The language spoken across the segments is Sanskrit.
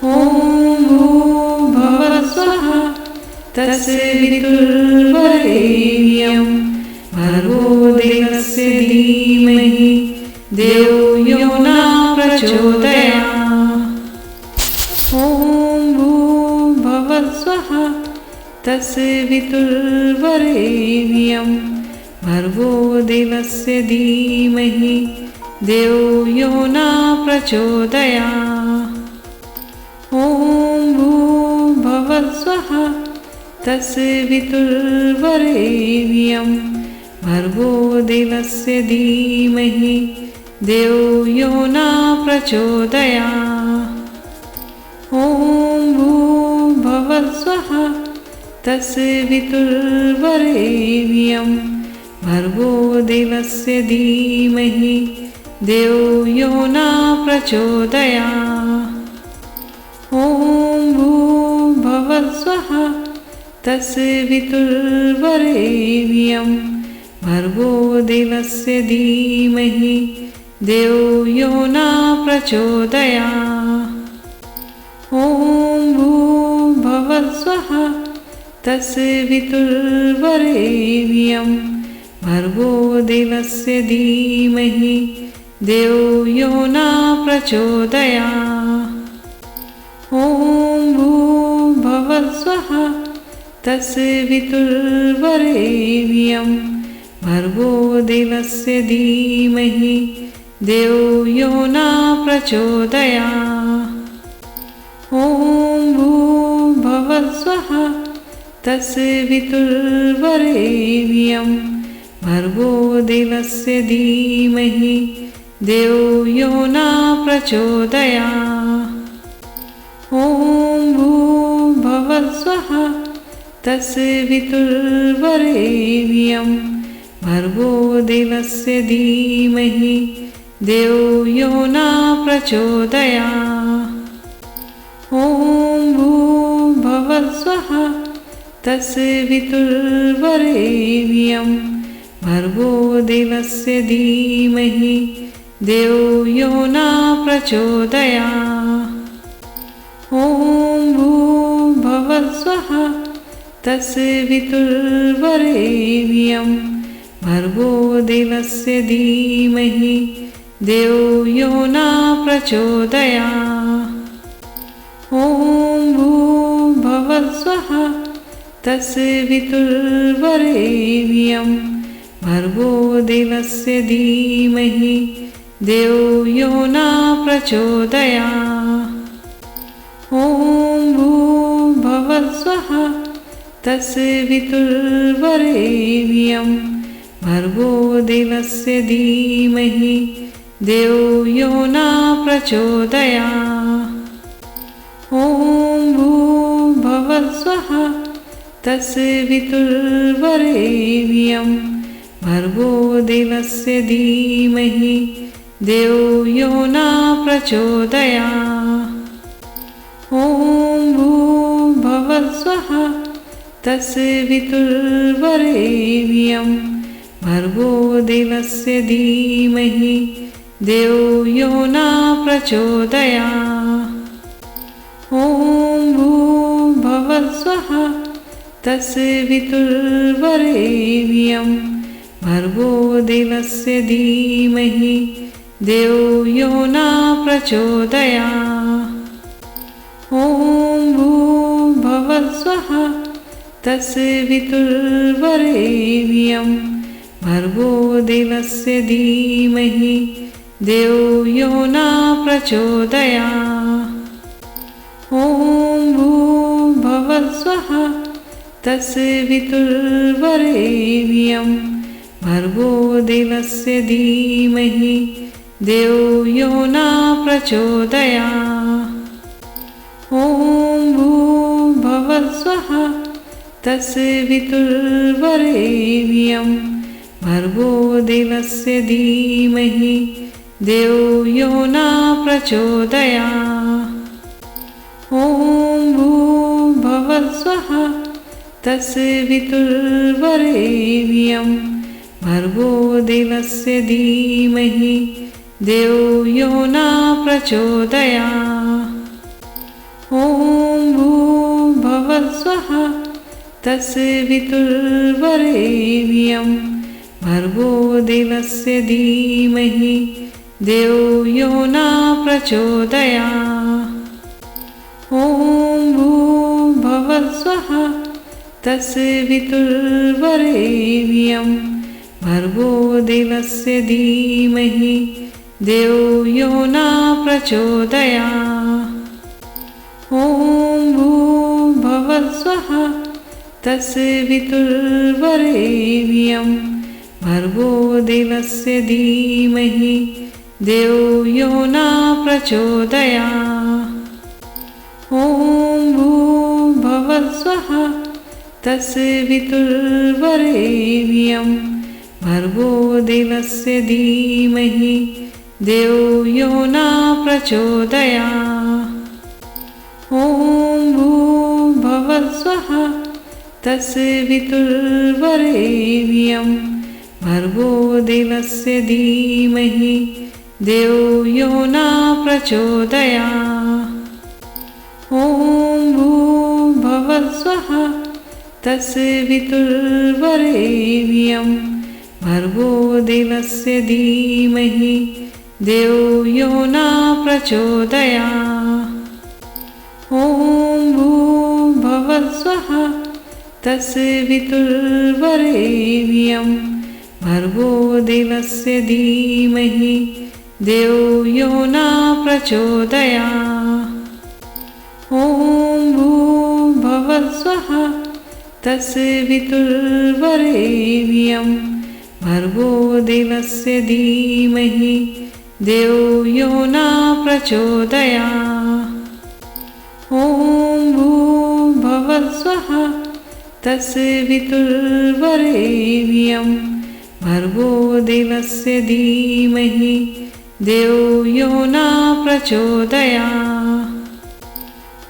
ॐ भूर्भुवस्सुवः तत्सवितुर्वरेण्यं भर्गो देवस्य धीमहि धियो यो न प्रचोदयात्। ॐ भूर्भुवस्सुवः तत्सवितुर्वरेण्यं भर्गो देवस्य धीमहि धियो यो न प्रचोदयात्। ॐ भूर्भुवस्सुवः तत्सवितुर्वरेण्यं भर्गो देवस्य धीमहि धियो यो न प्रचोदयात्। ॐ भूर्भुवस्सुवः तत्सवितुर्वरेण्यं भर्गो देवस्य धीमहि धियो यो न प्रचोदयात्। ॐ भूर्भुवस्सुवः तत्सवितुर्वरेण्यं भर्गो देवस्य धीमहि धियो यो न प्रचोदयात्। ॐ भूर्भुवस्सुवः तत्सवितुर्वरेण्यं भर्गो देवस्य धीमहि धियो यो न प्रचोदयात्। ॐ भूर्भुवस्सुवः तत्सवितुर्वरेण्यं भर्गो देवस्य धीमहि धियो यो न प्रचोदयात्। ॐ भूर्भुवस्सुवः तत्सवितुर्वरेण्यं भर्गो देवस्य धीमहि धियो यो न प्रचोदयात्। ॐ भूर्भुवस्सुवः तत्सवितुर्वरेण्यं भर्गो देवस्य धीमहि धियो यो न प्रचोदयात्। ॐ भूर्भुवस्सुवः तत्सवितुर्वरेण्यं भर्गो देवस्य धीमहि धियो यो न प्रचोदयात्। ॐ भूर्भुवस्सुवः तत्सवितुर्वरेण्यं भर्गो देवस्य धीमहि धियो यो न प्रचोदयात्। ॐ भूर्भुवस्सुवः तत्सवितुर्वरेण्यं भर्गो देवस्य धीमहि धियो यो न प्रचोदयात्। ॐ भूर्भुवस्सुवः तत्सवितुर्वरेण्यं भर्गो देवस्य धीमहि धियो यो न प्रचोदयात्। ॐ भूर्भुवस्सुवः तत्सवितुर्वरेण्यं भर्गो देवस्य धीमहि धियो यो न प्रचोदयात्। ॐ भूर्भुवस्सुवः तत्सवितुर्वरेण्यं भर्गो देवस्य धीमहि धियो यो न प्रचोदयात्। ॐ भूर्भुवस्सुवः तत्सवितुर्वरेण्यं भर्गो देवस्य धीमहि धियो यो न प्रचोदयात्। ॐ भूर्भुवस्सुवः तत्सवितुर्वरेण्यं भर्गो देवस्य धीमहि धियो यो न प्रचोदयात्। ॐ भूर्भुवस्सुवः तत्सवितुर्वरेण्यं भर्गो देवस्य धीमहि धियो यो न प्रचोदयात्। ॐ भूर्भुवस्सुवः तत्सवितुर्वरेण्यं भर्गो देवस्य धीमहि धियो यो न प्रचोदयात्। ॐ भूर्भुवस्सुवः तत्सवितुर्वरेण्यं भर्गो देवस्य धीमहि धियो यो न प्रचोदयात्। भुवस्वः तस्वितुर्वरेण्यं भर्गो देवस्य धीमहि धियो यो न प्रचोदयात्। ॐ भुवस्वः तस्वितुर्वरेण्यं भर्गो देवस्य धीमहि धियो यो न प्रचोदयात्। ॐ भुवस्वः तस्वितुर्वरेण्यं भर्गो देवस्य धीमहि धियो यो न प्रचोदयात्। ॐ भुवस्वः तस्वितुर्वरेण्यं भर्गो देवस्य धीमहि धियो यो न प्रचोदयात्। ॐ भुवस्वः तस्वितुर्वरेण्यं भर्गो देवस्य धीमहि धियो यो न प्रचोदयात्। ॐ भुवस्वः तस्वितुर्वरेण्यं भर्गो देवस्य धीमहि धियो यो न प्रचोदयात्। ॐ भुवस्वः तस्वितुर्वरेण्यं भर्गो देवस्य धीमहि धियो यो न प्रचोदयात्। ॐ भुवस्वः तस्वितुर्वरेण्यं भर्गो देवस्य धीमहि धियो यो न प्रचोदयात्। ॐ भुवस्वः तस्वितुर्वरेण्यं भर्गो देवस्य धीमहि धियो यो न प्रचोदयात्।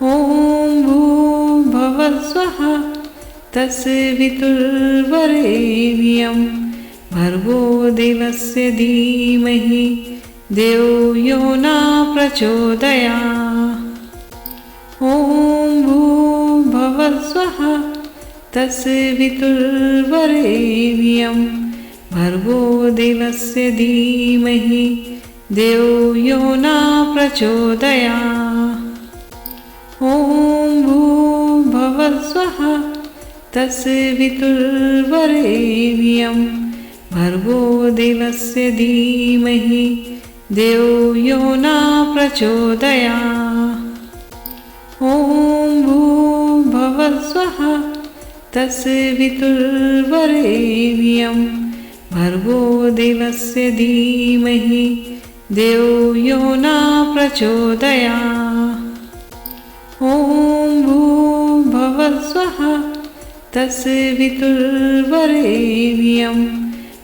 ॐ भुवस्वः तस्वितुर्वरेण्यं भर्गो देवस्य धीमहि धियो यो न प्रचोदयात्। ॐ भुवस्वः तस्वितुर्वरेण्यं भर्गो देवस्य धीमहि धियो यो न प्रचोदयात्। ॐ भुवस्वः तस्वितुर्वरेण्यं भर्गो देवस्य धीमहि धियो यो न प्रचोदयात्। ॐ भुवस्वः तस्वितुर्वरेण्यं भर्गो देवस्य धीमहि धियो यो न प्रचोदयात्। ॐ भुवस्वः तस्वितुर्वरेण्यं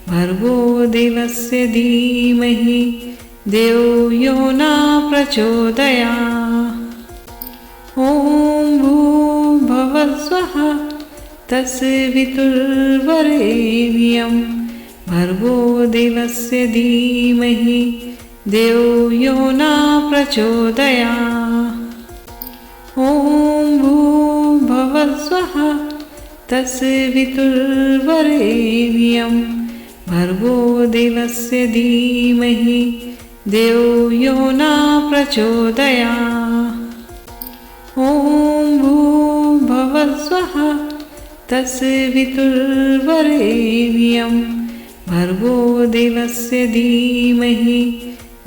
भर्गो देवस्य धीमहि धियो यो न प्रचोदयात्। ॐ भुवस्वः तस्वितुर्वरेण्यं भर्गो देवस्य धीमहि धियो यो न प्रचोदयात्। ॐ भुवस्वः तस्वितुर्वरेण्यं भर्गो देवस्य धीमहि धियो यो न प्रचोदयात्। ॐ भुवस्वः तस्वितुर्वरेण्यं भर्गो देवस्य धीमहि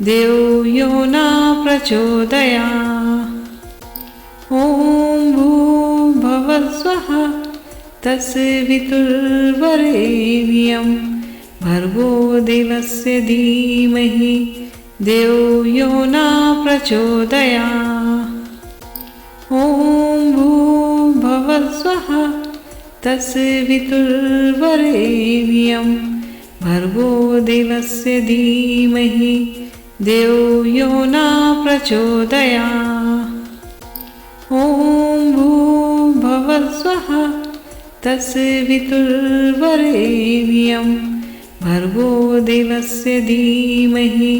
धियो यो न प्रचोदयात्। ॐ भुवस्वः तस्वितुर्वरेण्यं भर्गो देवस्य धीमहि धियो यो न प्रचोदयात्। ॐ भुवस्वः तस्वितुर्वरेण्यं भर्गो देवस्य धीमहि धियो यो न प्रचोदयात्। ॐ भुवस्वः तस्वितुर्वरेण्यं भर्गो देवस्य धीमहि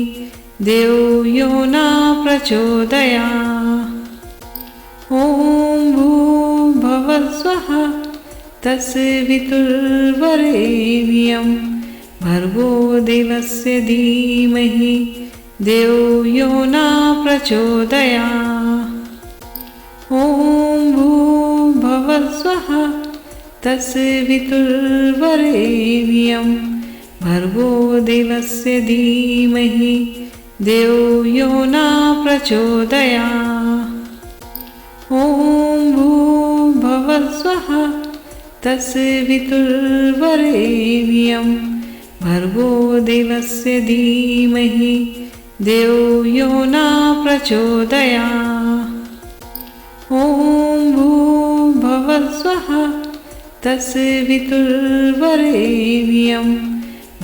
धियो यो न प्रचोदयात्। ॐ भवस्वः तस्वितुर्वरेण्यं भर्गो देवस्य धीमहि धियो यो न प्रचोदयात्। ॐ भूर्भुवस्वः तस्वितुर्वरेण्यं भर्गो देवस्य धीमहि धियो यो न प्रचोदयात्। ॐ भूर्भुवस्वः तस्वितुर्वरेण्यं भर्गो देवस्य धीमहि धियो यो न प्रचोदयात्। ॐ भूर्भुवस्वः तस्वितुर्वरेण्यं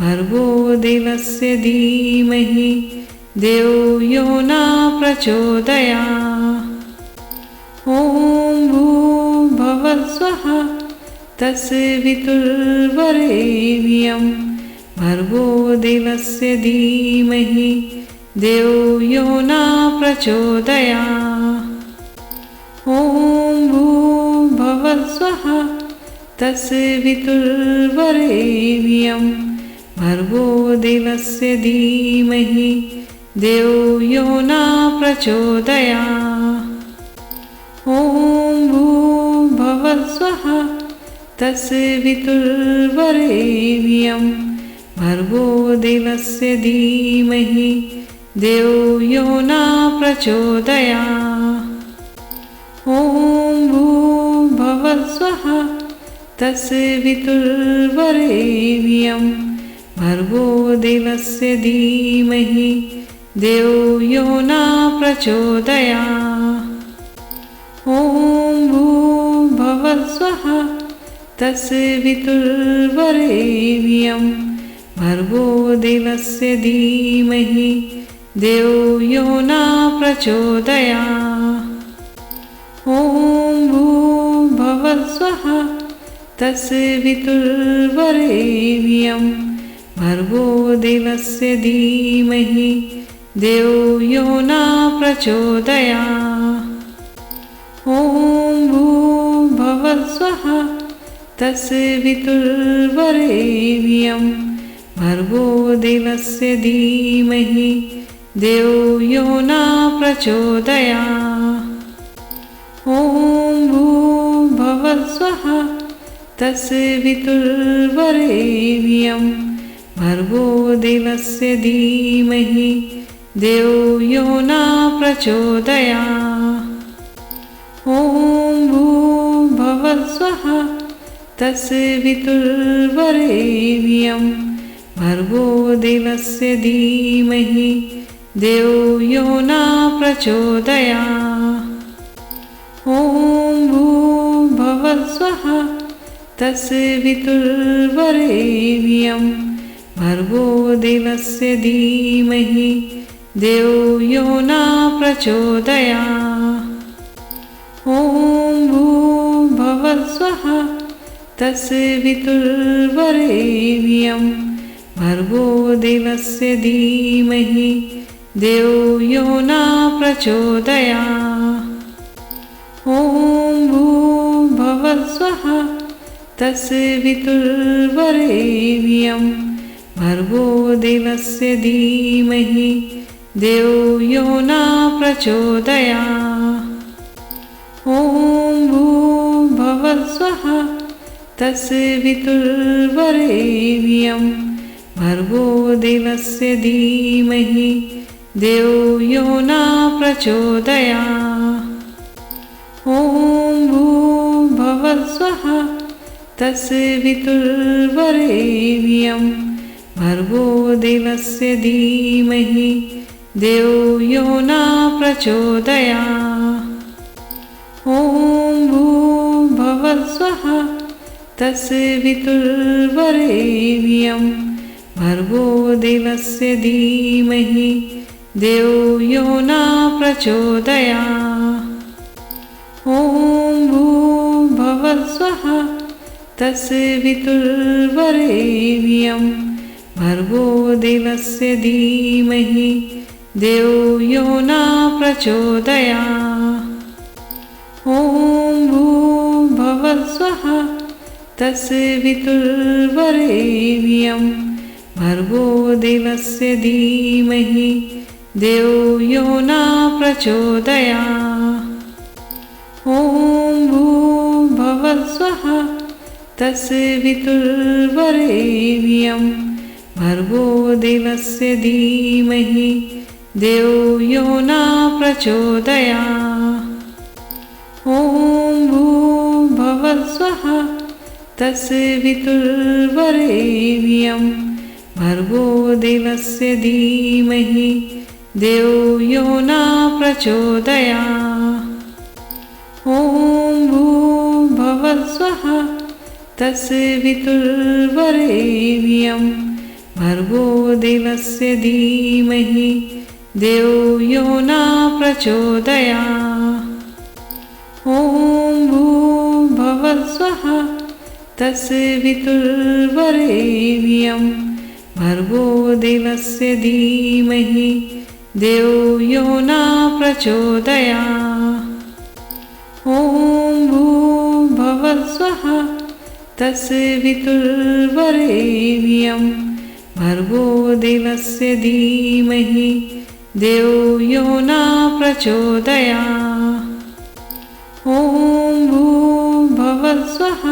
भर्गो देवस्य धीमहि धियो यो न प्रचोदयात्। ॐ भूर्भुवस्वः तस्वितुर्वरेण्यं भर्गो देवस्य धीमहि धियो यो न प्रचोदयात्। ॐ भूर्भुवस्वः तस्वितुर्वरेण्यं भर्गो देवस्य धीमहि धियो यो न प्रचोदयात्। ॐ भूर्भुवस्वः तस्वितुर्वरेण्यं भर्गो देवस्य धीमहि धियो यो न प्रचोदयात्। ॐ भूर्भुवस्वः तस्वितुर्वरेण्यं भर्गो देवस्य धीमहि धियो यो न प्रचोदयात्। ॐ भूर्भुवस्वः तस्वितुर्वरेण्यं भर्गो देवस्य धीमहि धियो यो न प्रचोदयात्। ॐ भूर्भुवस्वः तस्वितुर्वरेण्यं भर्गो देवस्य धीमहि धियो यो न प्रचोदयात्। ॐ भूर्भुवस्वः तस्वितुर्वरेण्यं भर्गो देवस्य धीमहि धियो यो न प्रचोदयात्। ॐ भूर्भुवस्वः तस्वितुर्वरेण्यं भर्गो देवस्य धीमहि धियो यो न प्रचोदयात्। ॐ भूर्भुवस्वः तस्वितुर्वरेण्यं भर्गो देवस्य धीमहि धियो यो न प्रचोदयात्। ॐ भूर्भुवस्वः तस्वितुर्वरेण्यं भर्गो देवस्य धीमहि धियो यो न प्रचोदयात्। ॐ भूर्भुवस्वः तस्वितुर्वरेण्यं भर्गो देवस्य धीमहि धियो यो न प्रचोदयात्। ॐ भूर्भुवस्वः तस्वितुर्वरेण्यं भर्गो देवस्य धीमहि धियो यो न प्रचोदयात्। ॐ भूर्भुवस्वः तस्वितुर्वरेण्यं भर्गो देवस्य धीमहि धियो यो न प्रचोदयात्। ॐ भूर्भुवस्वः तस्वितुर्वरेण्यं भर्गो देवस्य धीमहि धियो यो न प्रचोदयात्। ॐ भूर्भुवस्वः तस्वितुर्वरेण्यं भर्गो देवस्य धीमहि धियो यो न प्रचोदयात्। ॐ भूर्भुवस्वः तस्वितुर्वरेण्यं भर्गो देवस्य धीमहि धियो यो न प्रचोदयात्। ॐ भूर्भुवस्वः तस्वितुर्वरेण्यं भर्गो देवस्य धीमहि धियो यो न प्रचोदयात्। ॐ भूर्भुवः स्वः तस्वितुर्वरेण्यं भर्गो देवस्य धीमहि धियो यो न प्रचोदयात्। ॐ भूर्भुवः स्वः तस्वितुर्वरेण्यं भर्गो देवस्य धीमहि धियो यो न प्रचोदयात्। ॐ भूर्भुवः स्वः तस्वितुर्वरेण्यं भर्गो देवस्य धीमहि धियो यो न प्रचोदयात्। ॐ भूर्भुवः स्वः तस्वितुर्वरेण्यं भर्गो देवस्य धीमहि धियो यो न प्रचोदयात्। ॐ भूर्भुवः स्वः तस्वितुर्वरेण्यं भर्गो देवस्य धीमहि धियो यो न प्रचोदयात्। ॐ भूर्भुवः स्वः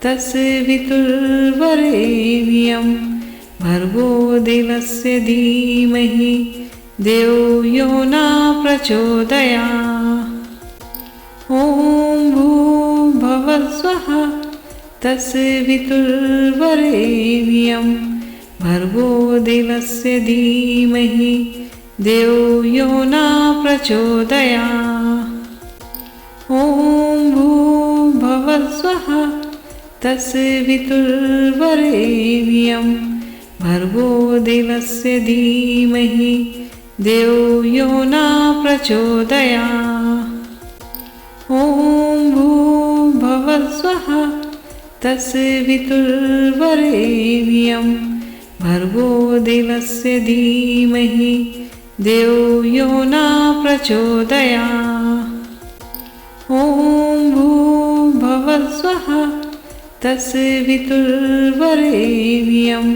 तस्वितुर्वरेण्यं भर्गो देवस्य धीमहि धियो यो न प्रचोदयात्। ॐ भूर्भुवः स्वः तस्वितुर्वरेण्यं भर्गो देवस्य धीमहि धियो यो न प्रचोदयात्। ॐ भूर्भुवः स्वः तस्वितुर्वरेण्यं भर्गो देवस्य धीमहि धियो यो न प्रचोदयात्। ॐ भूर्भुवः स्वः तस्वितुर्वरेण्यं भर्गो देवस्य धीमहि धियो यो न प्रचोदयात्। ॐ भूर्भुवः स्वः तस्वितुर्वरेण्यं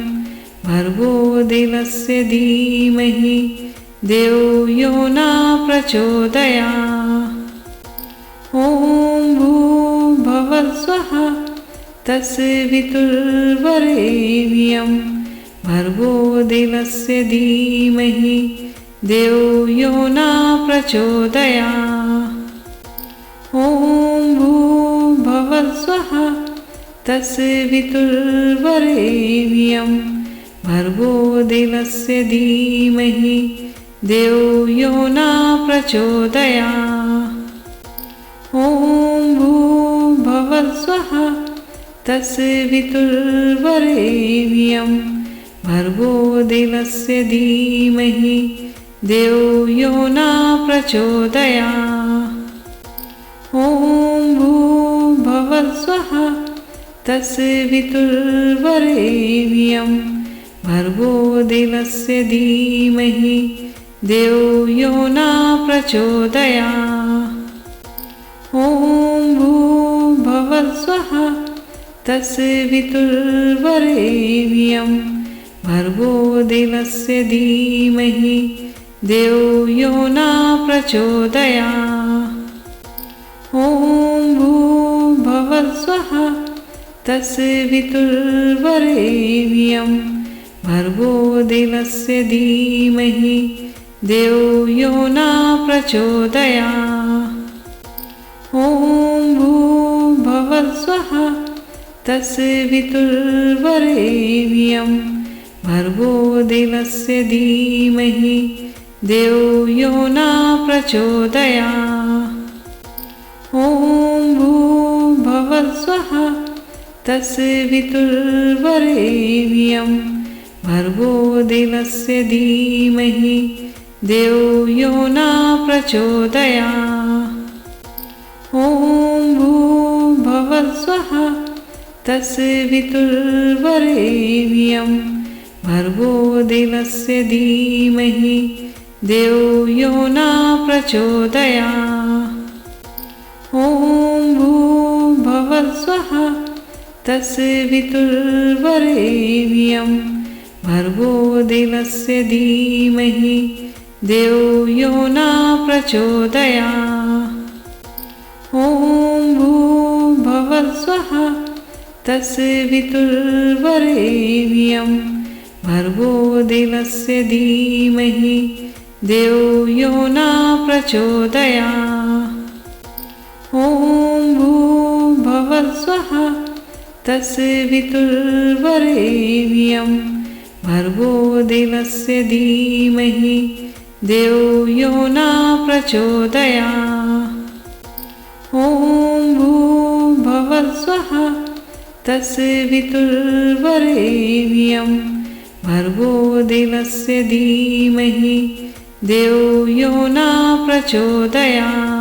भर्गो देवस्य धीमहि धियो यो न प्रचोदयात्। ॐ भूर्भुवः स्वः तस्वितुर्वरेण्यं भर्गो देवस्य धीमहि धियो यो न प्रचोदयात्। ॐ भूर्भुवः स्वः तस्वितुर्वरेण्यं भर्गो देवस्य धीमहि धियो यो न प्रचोदयात्। ॐ भूर्भुवः स्वः तस्वितुर्वरेण्यं भर्गो देवस्य धीमहि धियो यो न प्रचोदयात्। ॐ भूर्भुवः स्वः तस्वितुर्वरेण्यं भर्गो देवस्य धीमहि धियो यो न प्रचोदयात्। ॐ भूर्भुवः स्वः तस्वितुर्वरेण्यं भर्गो देवस्य धीमहि धियो यो न प्रचोदयात्। ॐ भूर्भुवः स्वः तस्वितुर्वरेण्यं भर्गो देवस्य धीमहि धियो यो न प्रचोदयात्। ॐ भूर्भुवः स्वः तस्वितुर्वरेण्यं भर्गो देवस्य धीमहि धियो यो न प्रचोदयात्। ॐ भूर्भुवः स्वः तस्वितुर्वरेण्यं भर्गो देवस्य धीमहि धियो यो न प्रचोदयात्। ॐ भूर्भुवः स्वः तस्वितुर्वरेण्यं भर्गो देवस्य धीमहि धियो यो न प्रचोदयात्। ॐ भूर्भुवः स्वः तस्वितुर्वरेण्यं भर्गो देवस्य धीमहि धियो यो न प्रचोदयात्। ॐ भूर्भुवस्सुवः तस्वितुर्वरेण्यं भर्गो देवस्य धीमहि धियो यो न प्रचोदयात्। ॐ भूर्भुवस्सुवः तस्वितुर्वरेण्यं भर्गो देवस्य धीमहि धियो यो न प्रचोदयात्। ॐ भूर्भुवस्सुवः तस्वितुर्वरेण्यं भर्गो देवस्य धीमहि धियो यो न प्रचोदयात्।